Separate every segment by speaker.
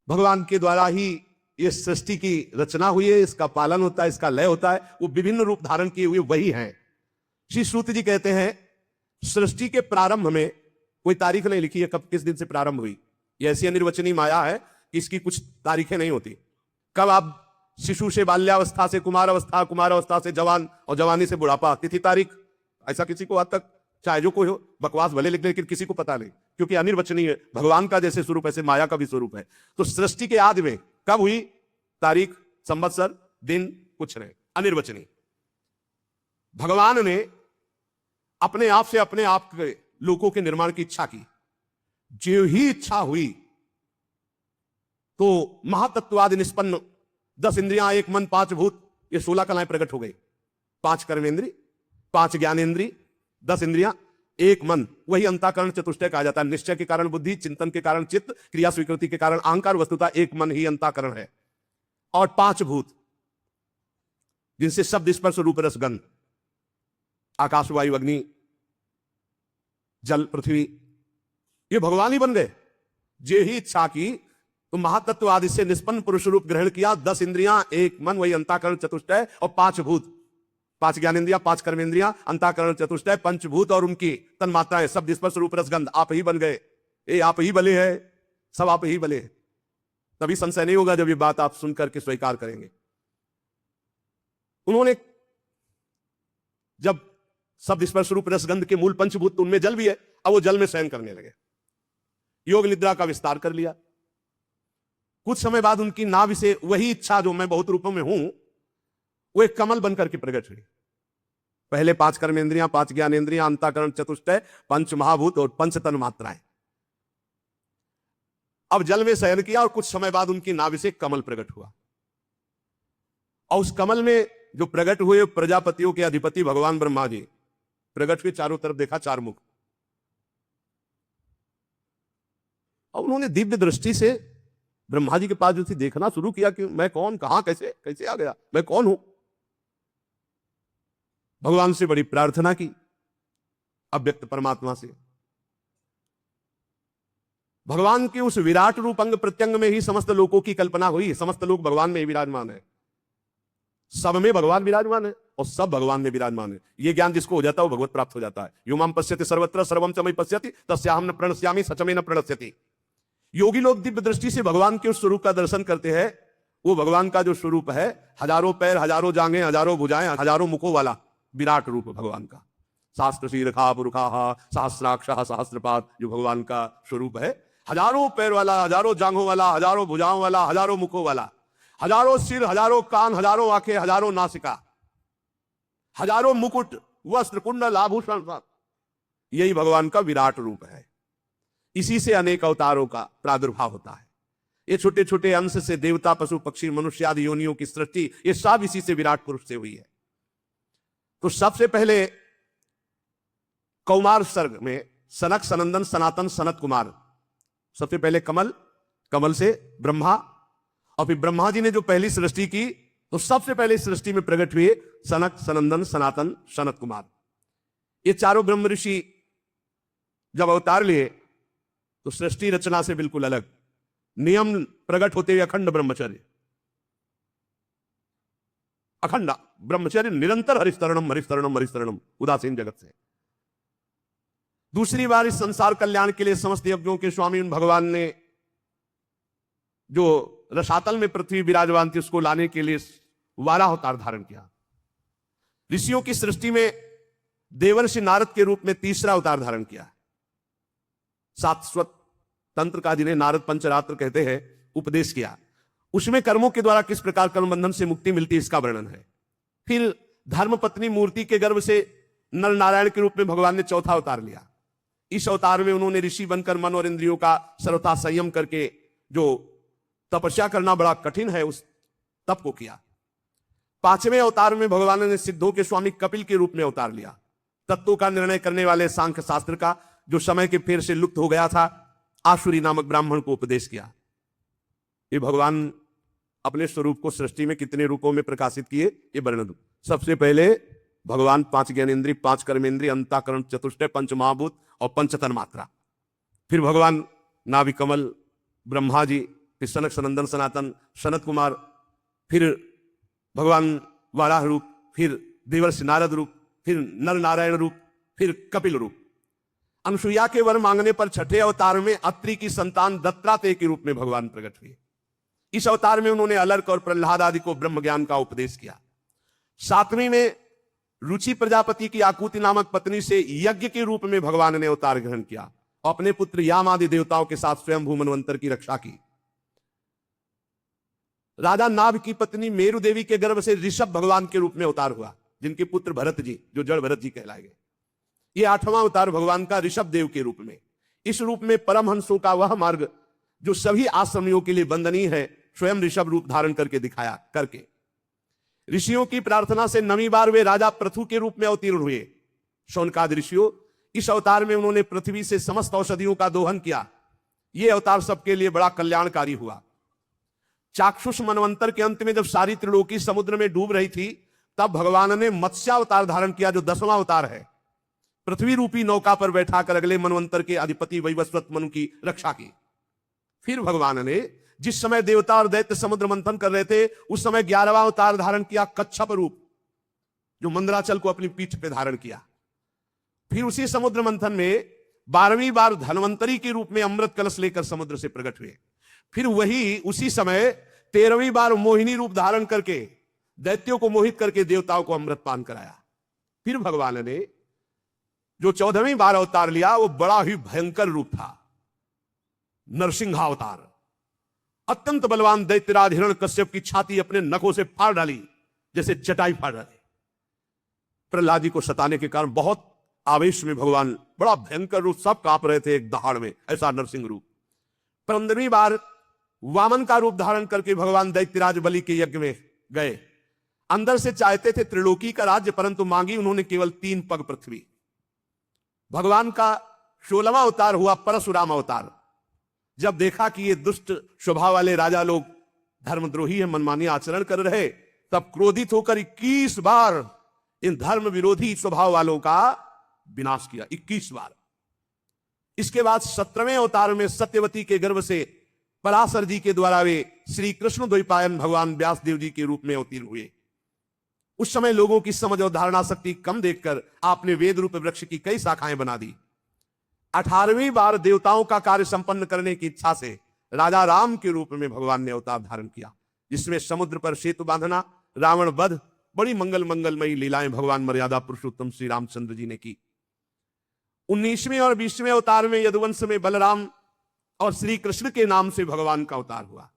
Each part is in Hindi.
Speaker 1: भगवान के द्वारा ही ये सृष्टि की रचना हुई है, इसका पालन होता है, इसका लय होता है, वो विभिन्न रूप धारण किए हुए वही हैं। श्री सूत जी कहते हैं सृष्टि के प्रारंभ में कोई तारीख नहीं लिखी है कब किस दिन से प्रारंभ हुई। यह ऐसी अनिर्वचनीय माया है कि इसकी कुछ तारीखें नहीं होती। कब आप शिशु से बाल्यावस्था से कुमार अवस्था, कुमार अवस्था से जवान और जवानी से बुढ़ापा, तिथि तारीख ऐसा किसी को आज तक चाहे जो कोई हो बकवास भले लिख ले, लेकिन किसी को पता नहीं, क्योंकि अनिर्वचनीय है। भगवान का जैसे स्वरूप ऐसे माया का भी स्वरूप है। तो सृष्टि के आदि में कब हुई, तारीख, संवत्सर, दिन कुछ नहीं, अनिर्वचनीय। भगवान ने अपने आप से अपने आप के लोगों के निर्माण की इच्छा की। जो ही इच्छा हुई तो महातत्वादि निष्पन्न 10 इंद्रियां, 1 मन, 5 भूत, ये 16 कलाएं प्रकट हो गई। 5 कर्मेंद्री, 5 ज्ञानेन्द्री, 10 इंद्रियां, 1 मन, वही अंतःकरण चतुष्टय कहा जाता है। निश्चय के कारण बुद्धि, चिंतन के कारण चित्त, क्रिया स्वीकृति के कारण अहंकार, वस्तुतः 1 मन ही अंतःकरण है। और 5 भूत जिनसे शब्द, स्पर्श, रूप, रस, गंध, आकाश, वायु, अग्नि, जल, पृथ्वी, ये भगवान ही बन गए। जे ही इच्छा की तो महातत्व आदि से निष्पन्न पुरुष रूप ग्रहण किया। 10 इंद्रियां, 1 मन, वही अंतःकरण चतुष्टय, और 5 भूत, 5 ज्ञानेन्द्रियां, 5 कर्मेंद्रियां, अंतःकरण चतुष्टय, पंचभूत और उनकी तन्मात्राएं, शब्द, स्पर्श, रूप, रस, गंध आप ही बन गए। ये आप ही बले हैं, सब आप ही बले हैं। तभी संशय नहीं होगा जब ये बात आप सुनकर के स्वीकार करेंगे। उन्होंने जब शब्द, स्पर्श, रूप, रस, गंध के मूल पंचभूत, उनमें जल भी है, अब वो जल में शयन करने लगे, योग निद्रा का विस्तार कर लिया। कुछ समय बाद उनकी नाभि से वही इच्छा जो मैं बहुत रूपों में हूं, वो एक कमल बनकर के प्रकट हुई। पहले 5 कर्मेंद्रियां, 5 ज्ञानेन्द्रियां, अंतःकरण चतुष्टय, 5 महाभूत और 5 तन मात्राएं। अब जल में शयन किया और कुछ समय बाद उनकी नाभि से कमल प्रकट हुआ। और उस कमल में जो प्रकट हुए प्रजापतियों के अधिपति भगवान ब्रह्मा जी प्रकट हुए। चारों तरफ देखा, 4 मुख। और उन्होंने दिव्य दृष्टि से ब्रह्मा जी के पास जो थी देखना शुरू किया कि मैं कौन, कहां, कैसे कैसे आ गया, मैं कौन हूं। भगवान से बड़ी प्रार्थना की अव्यक्त परमात्मा से। भगवान के उस विराट रूप अंग प्रत्यंग में ही समस्त लोकों की कल्पना हुई। समस्त लोग भगवान में ही विराजमान है, सब में भगवान विराजमान है और सब भगवान में विराजमान है। यह ज्ञान जिसको हो जाता है वो भगवत प्राप्त हो जाता है। यो माम पश्यति सर्वत्र सर्वम च मयि पश्यति तस्याहं न प्रणश्यामि सच मे न प्रणश्यति। योगी लोग दिव्य दृष्टि से भगवान के उस स्वरूप का दर्शन करते हैं। वो भगवान का जो स्वरूप है, हजारों पैर, हजारों जांघें, हजारों भुजाएं, हजारों मुखों वाला विराट रूप भगवान का। शास्त्र शीर्षा पुरुषा सहस्राक्ष सहस्रपाद, जो भगवान का स्वरूप है, हजारों पैर वाला, हजारों जांघों वाला, हजारों भुजाओं वाला, हजारों मुखों वाला, हजारों सिर, हजारों कान, हजारों आंखें, हजारों नासिका, हजारों मुकुट, वस्त्र, कुंडल, आभूषण, यही भगवान का विराट रूप है। इसी से अनेक अवतारों का प्रादुर्भाव होता है। ये छोटे छोटे अंश से देवता, पशु, पक्षी, मनुष्य आदि योनियों की सृष्टि, ये सब इसी से विराट पुरुष से हुई है। तो सबसे पहले कौमार सर्ग में सनक, सनंदन, सनातन, सनत कुमार, सबसे पहले कमल, कमल से ब्रह्मा, और फिर ब्रह्मा जी ने जो पहली सृष्टि की तो सबसे पहले सृष्टि में प्रकट हुए सनक, सनंदन, सनातन, सनत कुमार। ये चारों ब्रह्म ऋषि जब अवतार लिए तो सृष्टि रचना से बिल्कुल अलग नियम प्रकट होते हुए अखंड ब्रह्मचर्य, अखंड ब्रह्मचर्य, निरंतर हरिस्तरणम हरिस्तरणम हरिस्तरणम, उदासीन जगत से। दूसरी बार इस संसार कल्याण के लिए समस्त यज्ञों के स्वामी भगवान ने जो रसातल में पृथ्वी विराजमान थी उसको लाने के लिए वाराह अवतार धारण किया। ऋषियों की सृष्टि में देवर्षि नारद के रूप में तीसरा अवतार धारण किया। सातस्वत तंत्र का, जिन्हें नारद पंचरात्र कहते हैं, उपदेश किया। उसमें कर्मों के द्वारा किस प्रकार कर्म बंधन से मुक्ति मिलती है इसका वर्णन है। फिर धर्मपत्नी मूर्ति के गर्भ से नर नारायण के रूप में भगवान ने चौथा अवतार लिया। इस अवतार में उन्होंने ऋषि बनकर मन और इंद्रियों का सर्वथा संयम करके, जो तपस्या करना बड़ा कठिन है, उस तप को किया। 5वें अवतार में भगवान ने सिद्धों के स्वामी कपिल के रूप में अवतार लिया। तत्वों का निर्णय करने वाले सांख्य शास्त्र का, जो समय के फेर से लुप्त हो गया था, आसुरी नामक ब्राह्मण को उपदेश किया। ये भगवान अपने स्वरूप को सृष्टि में कितने रूपों में प्रकाशित किए, ये वर्णन। सबसे पहले भगवान 5 ज्ञानेन्द्रिय, 5 कर्मेंद्रिय, अंतःकरण चतुष्टय, 5 महाभूत और 5 तन्मात्रा। फिर भगवान नाभि कमल, ब्रह्मा जी, फिर सनक सनंदन सनातन सनत कुमार, फिर भगवान वाराह रूप, फिर देवर्षि नारद रूप, फिर नर नारायण रूप, फिर कपिल रूप। अनुसुईया के वर मांगने पर छठे अवतार में अत्रि की संतान दत्तात्रेय के रूप में भगवान प्रकट हुए। इस अवतार में उन्होंने अलर्क और प्रहलाद आदि को ब्रह्म ज्ञान का उपदेश किया। सातवीं में रुचि प्रजापति की आकुति नामक पत्नी से यज्ञ के रूप में भगवान ने अवतार ग्रहण किया और अपने पुत्र याम आदि देवताओं के साथ स्वयं भूमन्वंतर की रक्षा की। राजा नाभ की पत्नी मेरु देवी के गर्भ से ऋषभ भगवान के रूप में अवतार हुआ, जिनके पुत्र भरत जी, जो जड़ भरत जी कहलाए गए। ये आठवां अवतार भगवान का ऋषभ देव के रूप में। इस रूप में परमहंसों का वह मार्ग जो सभी आश्रमियों के लिए वंदनीय है, स्वयं ऋषभ रूप धारण करके दिखाया करके। ऋषियों की प्रार्थना से 9वीं बार वे राजा पृथु के रूप में अवतीर्ण हुए। शौनकादि ऋषियों, इस अवतार में उन्होंने पृथ्वी से समस्त औषधियों का दोहन किया। यह अवतार सबके लिए बड़ा कल्याणकारी हुआ। चाक्षुष मनवंतर के अंत में जब सारी त्रिलोकी समुद्र में डूब रही थी, तब भगवान ने मत्स्यावतार धारण किया, जो 10वां अवतार है। पृथ्वी रूपी नौका पर बैठाकर अगले मनवंतर के अधिपति वैवस्वत मनु की रक्षा की। फिर भगवान ने जिस समय देवता और दैत्य समुद्र मंथन कर रहे थे, उस समय 11वां अवतार धारण किया, कच्छप रूप, जो मंदराचल को अपनी पीठ पे धारण किया। फिर उसी समुद्र मंथन में 12वीं बार धन्वंतरी के रूप में अमृत कलश लेकर समुद्र से प्रकट हुए। फिर वही उसी समय 13वीं बार मोहिनी रूप धारण करके दैत्यों को मोहित करके देवताओं को अमृत पान कराया। फिर भगवान ने जो 14वीं बार अवतार लिया, वो बड़ा ही भयंकर रूप था, नरसिंहावतार। अत्यंत बलवान दैत्यराज हिरण्यकश्यप की छाती अपने नखों से फाड़ डाली, जैसे चटाई फाड़ डाली। प्रहलाद जी को सताने के कारण बहुत आवेश में भगवान, बड़ा भयंकर रूप, सब कांप रहे थे एक दहाड़ में, ऐसा नरसिंह रूप। 15वीं बार वामन का रूप धारण करके भगवान दैत्यराज बलि के यज्ञ में गए। अंदर से चाहते थे त्रिलोकी का राज्य, परंतु मांगी उन्होंने केवल 3 पग पृथ्वी। भगवान का 16वां अवतार हुआ परशुराम अवतार। जब देखा कि ये दुष्ट स्वभाव वाले राजा लोग धर्मद्रोही है, मनमानी आचरण कर रहे, तब क्रोधित होकर 21 बार इन धर्म विरोधी स्वभाव वालों का विनाश किया, 21 बार। इसके बाद 17वें अवतार में सत्यवती के गर्भ से पराशर जी के द्वारा वे श्री कृष्ण द्वैपायन भगवान व्यास देव जी के रूप में अवतीर्ण हुए। उस समय लोगों की समझ और धारणा शक्ति कम देखकर आपने वेद रूप वृक्ष की कई शाखाएं बना दी। 18वीं बार देवताओं का कार्य संपन्न करने की इच्छा से राजा राम के रूप में भगवान ने अवतार धारण किया, जिसमें समुद्र पर सेतु बांधना, रावण वध, बड़ी मंगलमयी लीलाएं भगवान मर्यादा पुरुषोत्तम श्री रामचंद्र जी ने की। 19वें और 20वें अवतार में यदुवंश में बलराम और श्री कृष्ण के नाम से भगवान का अवतार हुआ।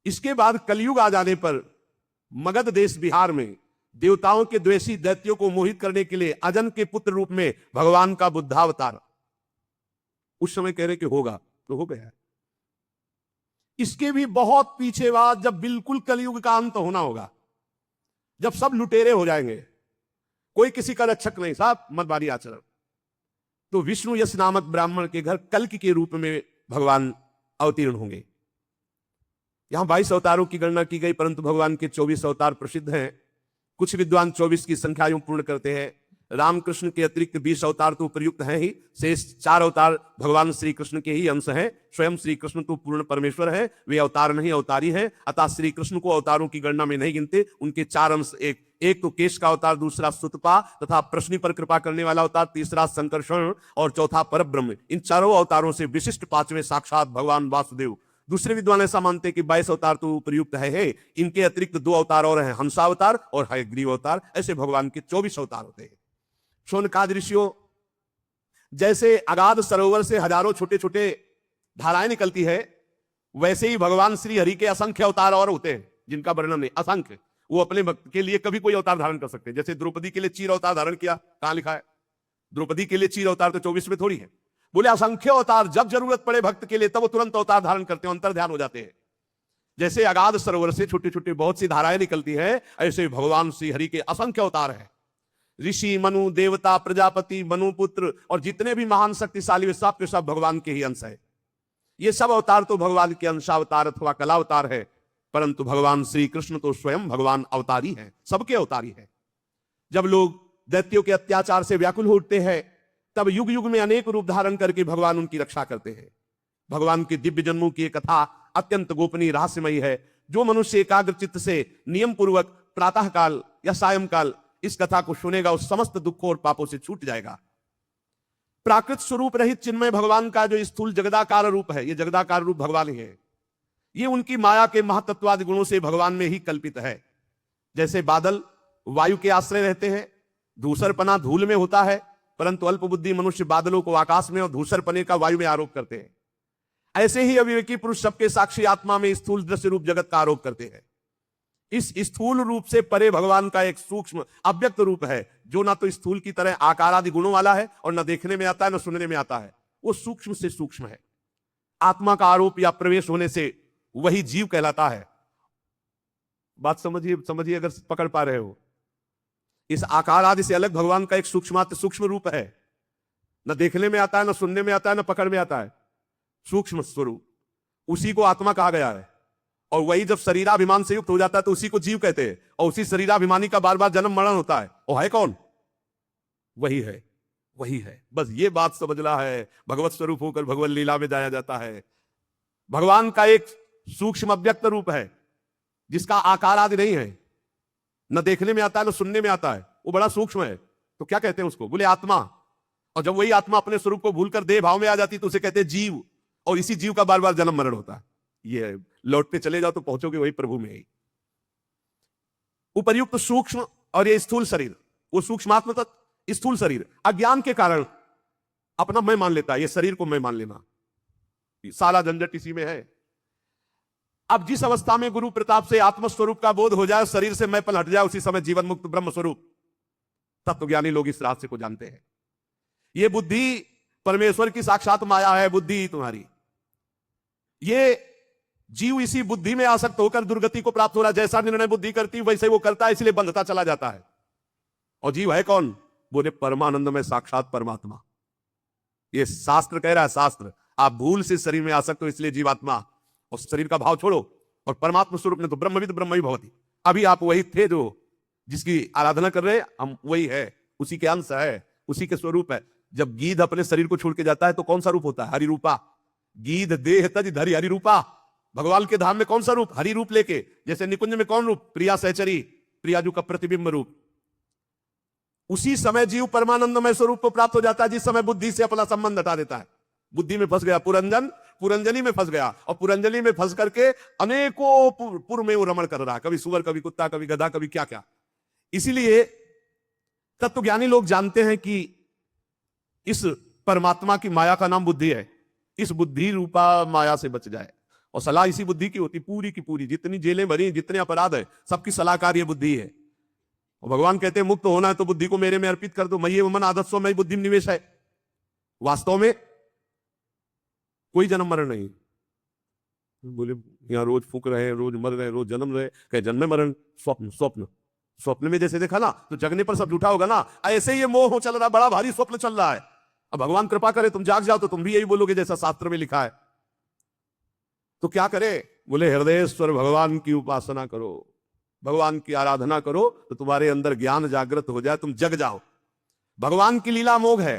Speaker 1: इसके बाद कलयुग आ जाने पर मगध देश बिहार में देवताओं के द्वेषी दैत्यों को मोहित करने के लिए अजन के पुत्र रूप में भगवान का बुद्धावतार। उस समय कह रहे कि होगा तो हो गया। इसके भी बहुत पीछे बाद, जब बिल्कुल कलयुग का अंत होना होगा, जब सब लुटेरे हो जाएंगे, कोई किसी का रक्षक नहीं, साहब मतवारी आचरण, तो विष्णु यश नामक ब्राह्मण के घर कल्कि के रूप में भगवान अवतीर्ण होंगे। यहां 22 अवतारों की गणना की गई, परंतु भगवान के 24 अवतार प्रसिद्ध हैं। कुछ विद्वान 24 की संख्या यूं पूर्ण करते हैं। रामकृष्ण के अतिरिक्त 20 अवतार तो प्रयुक्त हैं ही, शेष 4 अवतार भगवान श्री कृष्ण के ही अंश हैं। स्वयं श्री कृष्ण तो पूर्ण परमेश्वर है, वे अवतार नहीं अवतारी हैं, अतः श्री कृष्ण को अवतारों की गणना में नहीं गिनते। उनके 4 अंश, एक तो केश का अवतार, दूसरा सुतपा तथा प्रश्नि पर कृपा करने वाला अवतार, तीसरा संकर्षण और चौथा परब्रह्म। इन चारों अवतारों से विशिष्ट 5वें साक्षात भगवान वासुदेव। दूसरे विद्वान ऐसा मानते हैं कि 22 अवतार तो प्रयुक्त है। इनके अतिरिक्त 2 अवतार और हैं, हंसावतार और हयग्रीव अवतार। ऐसे भगवान के 24 अवतार होते हैं। शौनकादि ऋषियों, जैसे अगाध सरोवर से हजारों छोटे छोटे धाराएं निकलती है, वैसे ही भगवान श्री हरि के असंख्य अवतार और होते हैं, जिनका वर्णन है असंख्य। वो अपने भक्त के लिए कभी कोई अवतार धारण कर सकते हैं। जैसे द्रौपदी के लिए चीर अवतार धारण किया, कहां लिखा है? द्रौपदी के लिए चीर अवतार तो 24 में थोड़ी है। बोले असंख्य अवतार, जब जरूरत पड़े भक्त के लिए तब वो तुरंत अवतार धारण करते हैं, अंतर ध्यान हो जाते हैं। जैसे अगाध सरोवर से छोटी छोटी बहुत सी धाराएं निकलती हैं, ऐसे भगवान श्री हरि के असंख्य अवतार हैं। ऋषि, मनु, देवता, प्रजापति, मनुपुत्र और जितने भी महान शक्तिशाली वे सब के सब भगवान के ही अंश है। ये सब अवतार तो भगवान के अंशावतार अथवा कलावतार है, परंतु भगवान श्री कृष्ण तो स्वयं भगवान अवतारी हैं, सबके अवतारी हैं। जब लोग दैत्यों के अत्याचार से व्याकुल हो उठते हैं, तब युग युग में अनेक रूप धारण करके भगवान उनकी रक्षा करते हैं। भगवान के दिव्य जन्मों की कथा अत्यंत गोपनीय रहस्यमयी है। जो मनुष्य एकाग्र चित्त से नियम पूर्वक प्रातः काल या सायंकाल इस कथा को सुनेगा, उस समस्त दुखों और पापों से छूट जाएगा। प्राकृत स्वरूप रहित चिन्मय भगवान का जो स्थूल जगदाकार रूप है, ये जगदाकार रूप भगवान ही है। ये उनकी माया के महतत्वादि गुणों से भगवान में ही कल्पित है। जैसे बादल वायु के आश्रय रहते हैं, धूसरपना धूल में होता है, परंतु अल्पबुद्धि मनुष्य बादलों को आकाश में और धूसरपने का वायु में आरोप करते हैं। ऐसे ही अविवेकी पुरुष सबके साक्षी आत्मा में स्थूल दृश्य रूप जगत का आरोप करते हैं। इस स्थूल रूप से परे भगवान का एक सूक्ष्म अव्यक्त रूप है, जो ना तो स्थूल की तरह आकार आदि गुणों वाला है और ना देखने में आता है, ना सुनने में आता है। वो सूक्ष्म से सूक्ष्म है। आत्मा का आरोप या प्रवेश होने से वही जीव कहलाता है। बात समझिए अगर पकड़ पा रहे हो। इस आकार आदि से अलग भगवान का एक सूक्ष्म रूप है, न देखने में आता है, न सुनने में आता है, न पकड़ में आता है। सूक्ष्म स्वरूप, उसी को आत्मा कहा गया है। और वही जब शरीराभिमान से युक्त हो जाता है तो उसी को जीव कहते हैं। और उसी शरीराभिमानी का बार बार जन्म मरण होता है। वो है कौन? वही है, वही है। बस ये बात समझना है। भगवत स्वरूप होकर भगवत लीला में जाया जाता है। भगवान का एक सूक्ष्म अव्यक्त रूप है, जिसका आकार आदि नहीं है, न देखने में आता है, न सुनने में आता है। वो बड़ा सूक्ष्म है। तो क्या कहते हैं उसको? बोले आत्मा। और जब वही आत्मा अपने स्वरूप को भूलकर देह भाव में आ जाती तो उसे कहते हैं जीव। और इसी जीव का बार बार जन्म मरण होता है। ये लौटते चले जाओ तो पहुंचोगे वही प्रभु में ही। उपर्युक्त सूक्ष्म और ये स्थूल शरीर, वो सूक्ष्मात्म तत्व, स्थूल शरीर अज्ञान के कारण अपना मैं मान लेता है। ये शरीर को मैं मान लेना, सारा झंझट इसी में है। अब जिस अवस्था में गुरु प्रताप से आत्मस्वरूप का बोध हो जाए, शरीर से मैंपन हट जाए, उसी समय जीवन मुक्त ब्रह्म स्वरूप तत्वज्ञानी लोग इस रहस्य को जानते हैं। ये बुद्धि परमेश्वर की साक्षात माया है। बुद्धि तुम्हारी, ये जीव इसी बुद्धि में आसक्त होकर दुर्गति को प्राप्त हो रहा है। जैसा निर्णय बुद्धि करती वैसे वो करता है, इसलिए बंधता चला जाता है। और जीव है कौन? बोले परमानंद में साक्षात परमात्मा। ये शास्त्र कह रहा है। शास्त्र, आप भूल से शरीर में आसक्त हो इसलिए जीवात्मा, और शरीर का भाव छोड़ो और परमात्मा स्वरूप ने तो ब्रह्मविद ब्रह्म ही भवति। अभी आप वही थे जो जिसकी आराधना कर रहे हैं, हम वही है, उसी के अंश है, उसी के स्वरूप है। जब गीध अपने शरीर को छोड़ के जाता है तो कौन सा रूप होता है? हरि रूपा। गीध देह तज धरि हरि रूपा। भगवान के धाम में कौन सा रूप? हरि रूप लेके। जैसे निकुंज में कौन रूप? प्रिया सहचरी, प्रियाजू का प्रतिबिंब रूप। उसी समय जीव परमानंदमय स्वरूप को प्राप्त हो जाता है, जिस समय बुद्धि से अपना संबंध हटा देता है। बुद्धि में फंस गया पुरंजन, पुरंजनी में फंस गया, और पुरंजनी में फंस करके अनेकों पुर में वो रमण कर रहा है। कभी सुअर, कभी कुत्ता, कभी गधा, कभी क्या क्या। इसीलिए तत्वज्ञानी लोग जानते हैं कि इस परमात्मा की माया का नाम बुद्धि है। इस बुद्धि रूपा माया से बच जाए। और सलाह इसी बुद्धि की होती, पूरी की पूरी। जितनी जेलें भरी, जितने अपराध है, सबकी सलाहकार ये बुद्धि है। और भगवान कहते हैं मुक्त होना है तो बुद्धि को मेरे में अर्पित कर दो। मय्ये मन आदत सो मयि बुद्धि निवेश है। वास्तव में कोई जन्म मरण नहीं। बोले यहाँ रोज फूक रहे, रोज मर रहे, रोज जन्म रहे। कहे जन्म मरण स्वप्न, स्वप्न स्वप्न में जैसे देखा ना तो जगने पर सब झूठा होगा ना। ऐसे ही ये मोह चल रहा, बड़ा भारी स्वप्न चल रहा है। अब भगवान कृपा करे तुम जाग जाओ तो तुम भी यही बोलोगे जैसा शास्त्र में लिखा है। तो क्या करे? बोले हृदयेश्वर भगवान की उपासना करो, भगवान की आराधना करो, तो तुम्हारे अंदर ज्ञान जागृत हो जाए, तुम जग जाओ। भगवान की लीला अमोघ है।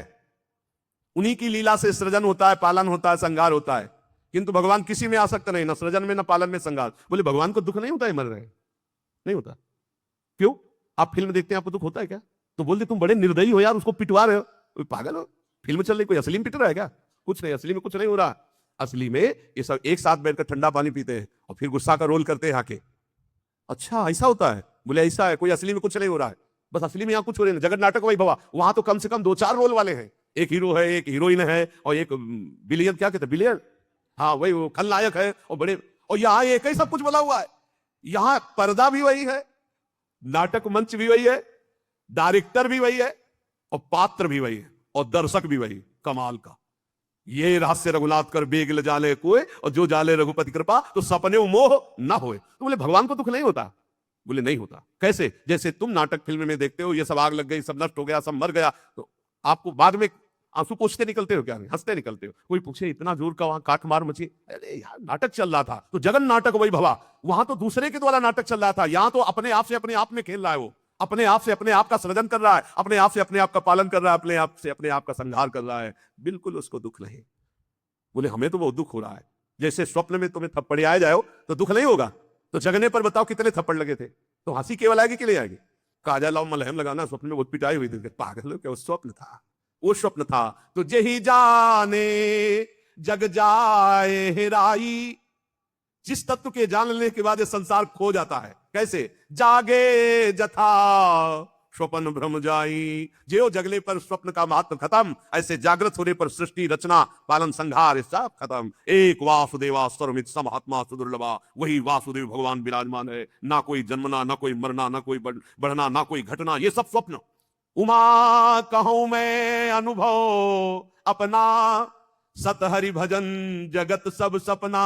Speaker 1: उन्हीं की लीला से सृजन होता है, पालन होता है, संहार होता है। किंतु भगवान किसी में आसक्त नहीं, ना सृजन में, ना पालन में, संहार। बोले भगवान को दुख नहीं होता है मर रहे? नहीं होता। क्यों? आप फिल्म देखते हैं, आपको दुख होता है क्या? तो बोलते तुम बड़े निर्दयी हो यार, उसको पिटवा रहे हो। पागल हो? फिल्म चल रही, कोई असली में पिट रहा है क्या? कुछ नहीं, असली में कुछ नहीं हो रहा। असली में ये सब एक साथ बैठकर ठंडा पानी पीते हैं और फिर गुस्सा का रोल करते हैं आके। अच्छा ऐसा होता है? बोले ऐसा है, कोई असली में कुछ नहीं हो रहा है, बस असली में यहाँ कुछ हो रहा है। जगत नाटक वही भवा, वहां तो कम से कम 2-4 रोल वाले हैं। एक हीरो है, एक हीरोइन है, और एक विलियन, क्या कहते हैं, विलियन, हाँ वही, वो खलनायक है, और बड़े। और यहाँ एक ही सब कुछ बोला हुआ है। यहाँ पर्दा भी वही है, नाटक मंच भी वही है, डायरेक्टर भी वही है, और पात्र भी वही है, और दर्शक भी वही। कमाल का ये रहस्य रघुनाथ कर बेग ल जाले कोई, और जो जाले रघुपति कृपा तो सपने मोह ना होए। तो बोले भगवान को दुख नहीं होता? बोले नहीं होता। कैसे? जैसे तुम नाटक फिल्म में देखते हो, ये सब आग लग गई, सब नष्ट हो गया, सब मर गया, तो आपको बाद में आंसू पोंछते निकलते हो क्या? नहीं, हंसते निकलते हो। कोई पूछे इतना जोर का वहां काट मार मची, अरे यार नाटक चल रहा था। तो जगन नाटक वही भवा, वहां तो दूसरे के द्वारा नाटक चल रहा था, यहां तो अपने आप से अपने आप में खेल रहा है। वो अपने आप से अपने आप का सृजन कर रहा है, अपने आप से अपने आप का पालन कर रहा है, अपने आप से अपने आप का संहार कर रहा है। बिल्कुल उसको दुख नहीं। बोले हमें तो बहुत दुख हो रहा है। जैसे स्वप्न में तुम्हें थप्पड़े आए जाओ तो दुख नहीं होगा, तो जगने पर बताओ कितने थप्पड़ लगे थे, तो हंसी केवल आएगी कि नहीं आएगी? काजा लाओ मलहम लगाना, स्वप्न में बहुत पिटाई हुई थी। पागल हो क्या, वो स्वप्न था, वो स्वप्न था। तो जेहि जाने जग जाए हेराई, जिस तत्व के जान लेने के बाद ये संसार खो जाता है। कैसे? जागे जथा स्वप्न भ्रम जाई, जो जगले पर स्वप्न का महत्व खत्म, ऐसे जागृत होने पर सृष्टि रचना पालन संहार सब खत्म। एक वासुदेवा सर्वमित समात्मा सुदुर्लभा, वही वासुदेव भगवान विराजमान है। ना कोई जन्मना, ना कोई मरना, ना कोई बढ़ना, ना कोई घटना, ये सब स्वप्न। उमा कहूं मैं अनुभव अपना, सत हरि भजन जगत सब सपना,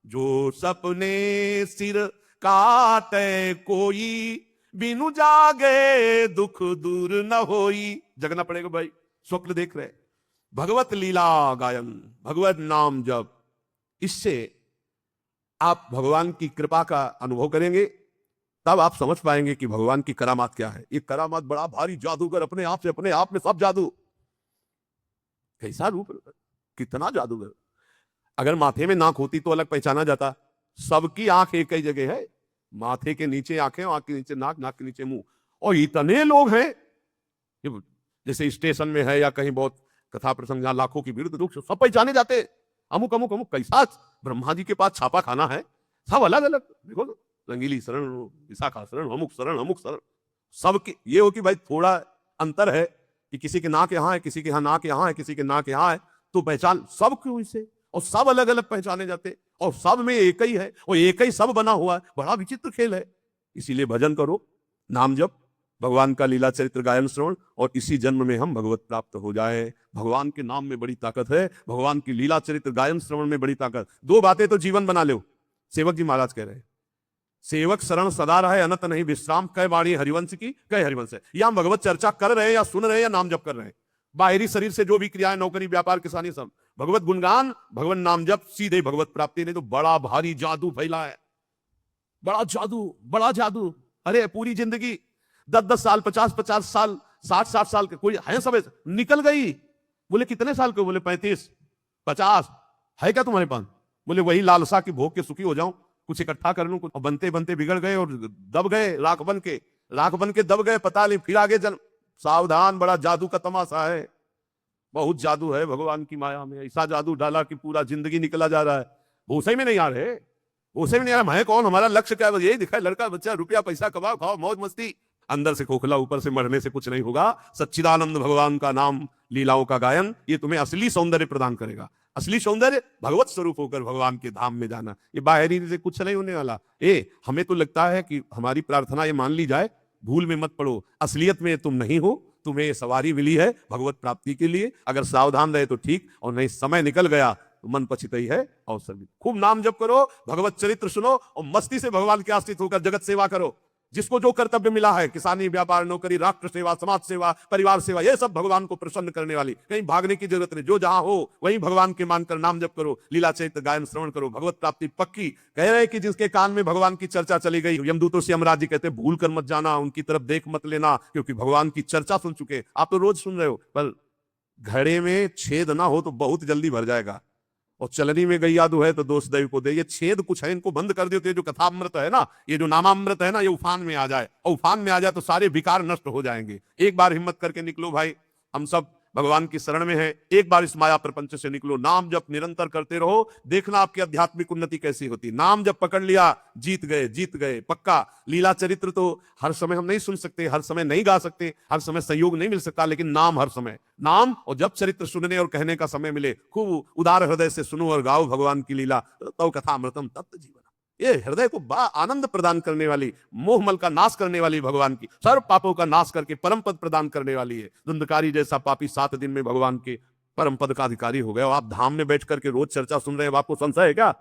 Speaker 1: जो सपने सिर काटे कोई, बिनु जागे दुख दूर न होई। जगना पड़ेगा भाई, स्वप्न देख रहे, भगवत लीला गायन, भगवत नाम जप, इससे आप भगवान की कृपा का अनुभव करेंगे, तब आप समझ पाएंगे कि भगवान की करामात क्या है। ये करामात बड़ा भारी जादूगर, अपने आप से अपने आप में सब जादू, कैसा रूप, कितना जादूगर। अगर माथे में नाक होती तो अलग पहचाना जाता, सबकी आंख एक ही जगह है, माथे के नीचे आंखें, आंख के नीचे नाक, नाक के नीचे मुंह, और इतने लोग हैं। जैसे स्टेशन में है या कहीं बहुत कथा प्रसंग जहां लाखों की भीड़, तो लोग सब पहचाने जाते, अमुक अमुक अमुक। कैसा ब्रह्मा जी के पास छापा खाना है, सब अलग अलग। देखो रंगीली शरण, विशाखा शरण, अमुक शरण, अमुक शरण, सबके ये हो कि भाई थोड़ा अंतर है कि किसी के नाक यहाँ है, किसी के यहाँ नाक यहाँ है, किसी के नाक यहाँ है, तो पहचान सब क्यों इसे, और सब अलग अलग पहचाने जाते, और सब में एक ही है, और एक ही सब बना हुआ है। बड़ा विचित्र खेल है। इसीलिए भजन करो, नाम जप, भगवान का लीला चरित्र गायन श्रवण, और इसी जन्म में हम भगवत प्राप्त हो जाए। भगवान के नाम में बड़ी ताकत है, भगवान की लीला चरित्र गायन श्रवण में बड़ी ताकत। दो बातें तो जीवन बना लो। सेवक जी महाराज कह रहे हैं, सेवक शरण सदा रहे, अनत नहीं विश्राम, कह वाणी हरिवंश की, कह हरिवंश है। या हम भगवत चर्चा कर रहे हैं, या सुन रहे हैं, या नाम जप कर रहे हैं। बाहरी शरीर से जो भी क्रियाएं, नौकरी, व्यापार, किसानी, सब भगवत गुणगान, भगवान नाम जप, सीधे भगवत प्राप्ति। नहीं तो बड़ा भारी जादू फैला है, बड़ा जादू, बड़ा जादू। अरे पूरी जिंदगी 10-10 साल, 50-50 साल, 60-60 साल के कोई है, सब निकल गई। बोले कितने साल के? बोले 35-50 है क्या तुम्हारे पास? बोले वही लालसा की भोग के सुखी हो जाऊं, कुछ इकट्ठा कर लूं, कुछ। बनते बनते बिगड़ गए और दब गए, राख बन के दब गए, पता नहीं फिर आगे जन्म। सावधान, बड़ा जादू का तमाशा है, बहुत जादू है भगवान की माया में। ऐसा जादू डाला कि पूरा जिंदगी निकला जा रहा है, भूसे में नहीं आ रहे, भूसे में नहीं आ रहा। मैं कौन, हमारा लक्ष्य क्या है? यही दिखाए, लड़का बच्चा, रुपया पैसा, कमाओ, खाओ, मौज मस्ती। अंदर से खोखला, ऊपर से मरने से कुछ नहीं होगा। सच्चिदानंद भगवान का नाम, लीलाओं का गायन, ये तुम्हें असली सौंदर्य प्रदान करेगा। असली सौंदर्य भगवत स्वरूप होकर भगवान के धाम में जाना, ये बाहरी से कुछ नहीं होने वाला। हमें तो लगता है कि हमारी प्रार्थना ये मान ली जाए, भूल में मत पड़ो, असलियत में तुम नहीं हो। तुम्हें ये सवारी मिली है भगवत प्राप्ति के लिए, अगर सावधान रहे तो ठीक, और नहीं समय निकल गया तो मन पछितई है अवसर भी। खूब नाम जप करो, भगवत चरित्र सुनो, और मस्ती से भगवान के आश्रित होकर जगत सेवा करो। जिसको जो कर्तव्य मिला है, किसानी, व्यापार, नौकरी, राष्ट्र सेवा, समाज सेवा, परिवार सेवा, ये सब भगवान को प्रसन्न करने वाली, कहीं भागने की जरूरत नहीं। जो जहां हो वहीं भगवान के मानकर नाम जप करो, लीला चरित्र गायन श्रवण करो, भगवत प्राप्ति पक्की। कह रहे कि जिसके कान में भगवान की चर्चा चली गई, यमदूतों से यमराज जी कहते भूल कर मत जाना, उनकी तरफ देख मत लेना, क्योंकि भगवान की चर्चा सुन चुके। आप तो रोज सुन रहे हो, पर घड़े में छेद ना हो तो बहुत जल्दी भर जाएगा, और चलनी में गैया दो है तो दोष दैव को दे। ये छेद कुछ है, इनको बंद कर दो, तो ये जो कथामृत है ना, ये जो नामामृत है ना, ये उफान में आ जाए, और उफान में आ जाए तो सारे विकार नष्ट हो जाएंगे। एक बार हिम्मत करके निकलो भाई, हम सब भगवान की शरण में है, एक बार इस माया प्रपंच से निकलो, नाम जप निरंतर करते रहो, देखना आपकी आध्यात्मिक उन्नति कैसी होती। नाम जप पकड़ लिया, जीत गए, जीत गए पक्का। लीला चरित्र तो हर समय हम नहीं सुन सकते, हर समय नहीं गा सकते, हर समय सहयोग नहीं मिल सकता, लेकिन नाम हर समय, नाम और जब चरित्र सुनने और कहने का समय मिले, खूब उदार हृदय से सुनो और गाओ भगवान की लीला, तो कथामृतम तत्व जीवन। ये हृदय को बड़ा आनंद प्रदान करने वाली, मोहमल का नाश करने वाली, भगवान की सर्व पापों का नाश करके परम पद प्रदान करने वाली है। धुंधकारी जैसा पापी 7 दिन में भगवान के परम पद का अधिकारी हो गया, और आप धाम में बैठ करके रोज चर्चा सुन रहे हैं। आपको संशय है क्या?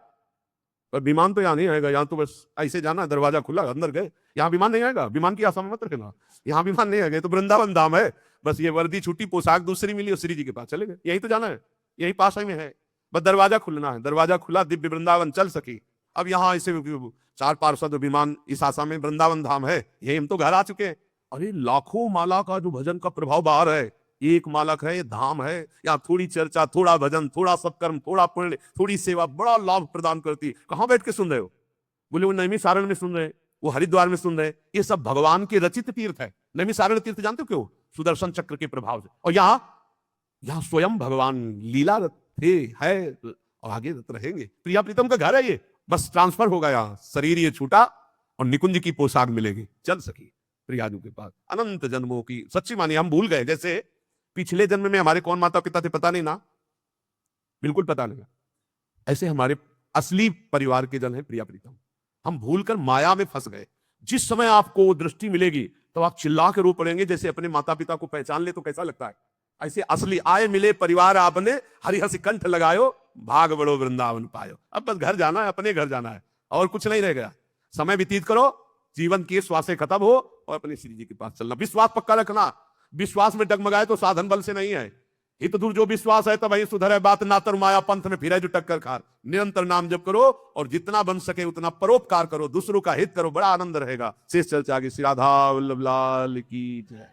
Speaker 1: पर विमान तो यहाँ नहीं आएगा, यहाँ तो बस ऐसे जाना, दरवाजा खुला, अंदर गए। यहाँ विमान नहीं आएगा, विमान की आशा में मत रखना, यहाँ विमान नहीं आएगा। तो वृंदावन धाम है, बस ये वर्दी छूटी, पोशाक दूसरी मिली और श्री जी के पास चले गए। यही तो जाना है, यही पास में है, बस दरवाजा खुलना है। दरवाजा खुला, दिव्य वृंदावन चल सकी। अब यहाँ ऐसे 4 पार्षद विमान इस आशा में, वृंदावन धाम है, यही हम तो घर आ चुके हैं। अरे लाखों माला का जो भजन का प्रभाव बाहर है, एक मालक है, ये धाम है, यहाँ थोड़ी चर्चा, थोड़ा भजन, थोड़ा सत्कर्म, थोड़ा पुण्य, थोड़ी सेवा बड़ा लाभ प्रदान करती। कहां बैठ के सुन रहे हो? बोले वो नैमिषारण्य में सुन रहे, वो हरिद्वार में सुन रहे। ये सब भगवान के रचित तीर्थ है। नैमिषारण्य तीर्थ जानते हो क्यों? सुदर्शन चक्र के प्रभाव से। और यहाँ स्वयं भगवान लीलारत थे, है और आगे रहेंगे। प्रिया प्रीतम का घर है ये, बस ट्रांसफर हो गया, शरीर ये छूटा और निकुंज की पोशाक मिलेगी, चल सकी प्रियाजू के पास। अनंत जन्मों की सच्ची मानी हम भूल गए, जैसे पिछले जन्म में हमारे कौन माता पिता थे पता नहीं ना, बिल्कुल पता नहीं। ऐसे हमारे असली परिवार के जन है प्रिया प्रीतम। हम भूलकर माया में फंस गए। जिस समय आपको दृष्टि मिलेगी तो आप चिल्ला के रो पड़ेंगे, जैसे अपने माता पिता को पहचान ले तो कैसा लगता है। ऐसे असली आए मिले परिवार आपने, हरिहस कंठ लगायो, भाग बड़ो वृंदावन पायो। अब बस घर जाना है, अपने घर जाना है, और कुछ नहीं रह गया। समय व्यतीत करो, जीवन की श्वासें खत्म हो और अपने श्री जी के पास चलना। विश्वास पक्का रखना। विश्वास में डगमगाए तो साधन बल से नहीं है। हित दूर जो विश्वास है तब वही सुधर है बात, ना तर माया पंथ में फिरे जो टक्कर खार। निरंतर नाम जप करो और जितना बन सके उतना परोपकार करो, दूसरों का हित करो, बड़ा आनंद रहेगा। शेष चर्चा की। श्री राधा वल्लभ लाल की जय।